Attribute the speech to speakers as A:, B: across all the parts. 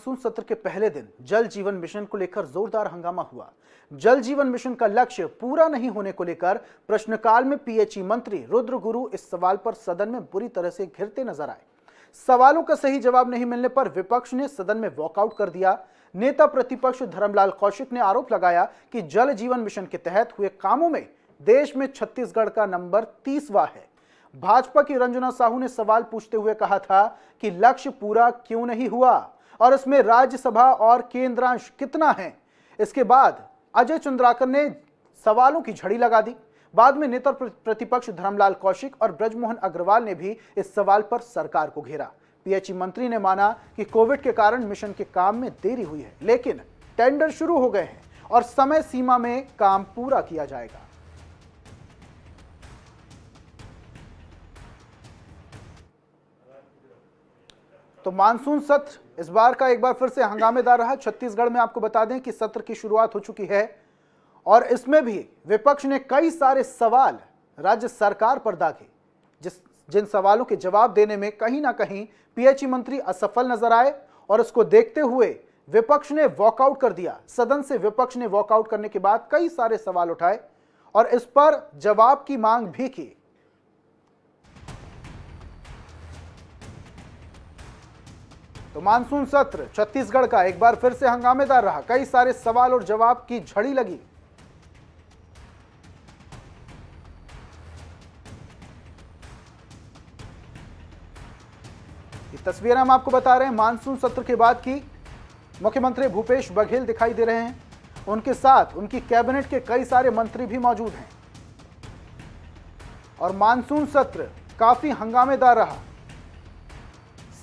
A: Monsoon सत्र के पहले दिन जल जीवन मिशन को लेकर जोरदार हंगामा हुआ। जल जीवन मिशन का लक्ष्य पूरा नहीं होने को लेकर प्रश्नकाल में पीएचई मंत्री रुद्र गुरु इस सवाल पर सदन में बुरी तरह से घिरते नजर आए। सवालों का सही जवाब नहीं मिलने पर विपक्ष ने सदन में वॉकआउट कर दिया। नेता प्रतिपक्ष धर्मलाल कौशिक ने आरोप लगाया कि जल जीवन मिशन के तहत हुए कामों में देश में छत्तीसगढ़ का नंबर 30वां है। भाजपा की रंजना साहू ने सवाल पूछते हुए कहा था कि लक्ष्य पूरा क्यों नहीं हुआ और इसमें राज्यसभा और केंद्रांश कितना है। इसके बाद अजय चंद्राकर ने सवालों की झड़ी लगा दी। बाद में नेता प्रतिपक्ष धर्मलाल कौशिक और ब्रजमोहन अग्रवाल ने भी इस सवाल पर सरकार को घेरा। पीएचई मंत्री ने माना कि कोविड के कारण मिशन के काम में देरी हुई है, लेकिन टेंडर शुरू हो गए हैं और समय सीमा में काम पूरा किया जाएगा। तो मानसून सत्र इस बार का एक बार फिर से हंगामेदार रहा। छत्तीसगढ़ में आपको बता दें कि सत्र की शुरुआत हो चुकी है और इसमें भी विपक्ष ने कई सारे सवाल राज्य सरकार पर दागे, जिन सवालों के जवाब देने में कहीं ना कहीं पीएचई मंत्री असफल नजर आए और इसको देखते हुए विपक्ष ने वॉकआउट कर दिया। सदन से विपक्ष ने वॉकआउट करने के बाद कई सारे सवाल उठाए और इस पर जवाब की मांग भी की। तो मानसून सत्र छत्तीसगढ़ का एक बार फिर से हंगामेदार रहा। कई सारे सवाल और जवाब की झड़ी लगी। ये तस्वीरें हम आपको बता रहे हैं मानसून सत्र के बाद की। मुख्यमंत्री भूपेश बघेल दिखाई दे रहे हैं, उनके साथ उनकी कैबिनेट के कई सारे मंत्री भी मौजूद हैं और मानसून सत्र काफी हंगामेदार रहा।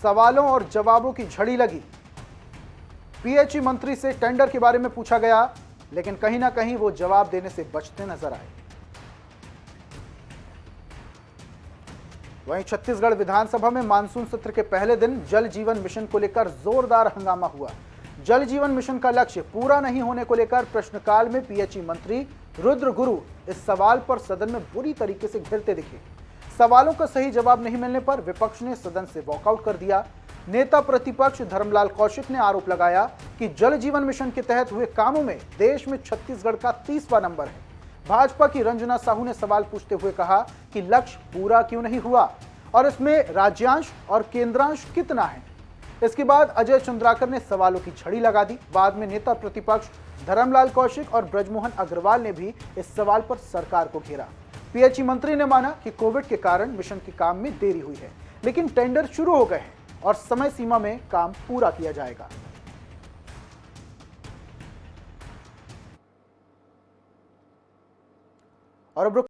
A: सवालों और जवाबों की झड़ी लगी। पीएचई मंत्री से टेंडर के बारे में पूछा गया, लेकिन कहीं ना कहीं वो जवाब देने से बचते नजर आए। वहीं छत्तीसगढ़ विधानसभा में मानसून सत्र के पहले दिन जल जीवन मिशन को लेकर जोरदार हंगामा हुआ। जल जीवन मिशन का लक्ष्य पूरा नहीं होने को लेकर प्रश्नकाल में पीएचई मंत्री रुद्र गुरु इस सवाल पर सदन में बुरी तरीके से घिरते दिखे। सवालों का सही जवाब नहीं मिलने पर विपक्ष ने सदन से वॉकआउट कर दिया। नेता प्रतिपक्ष धर्मलाल कौशिक ने आरोप लगाया कि जल जीवन मिशन के तहत हुए कामों में देश में छत्तीसगढ़ का 30वां नंबर है। भाजपा की रंजना साहू ने सवाल पूछते हुए कहा कि लक्ष्य पूरा क्यों नहीं हुआ और इसमें राज्यांश और केंद्रांश कितना है। इसके बाद अजय चंद्राकर ने सवालों की झड़ी लगा दी। बाद में नेता प्रतिपक्ष धर्मलाल कौशिक और ब्रजमोहन अग्रवाल ने भी इस सवाल पर सरकार को घेरा। पीएचई मंत्री ने माना कि कोविड के कारण मिशन के काम में देरी हुई है, लेकिन टेंडर शुरू हो गए हैं और समय सीमा में काम पूरा किया जाएगा। और अब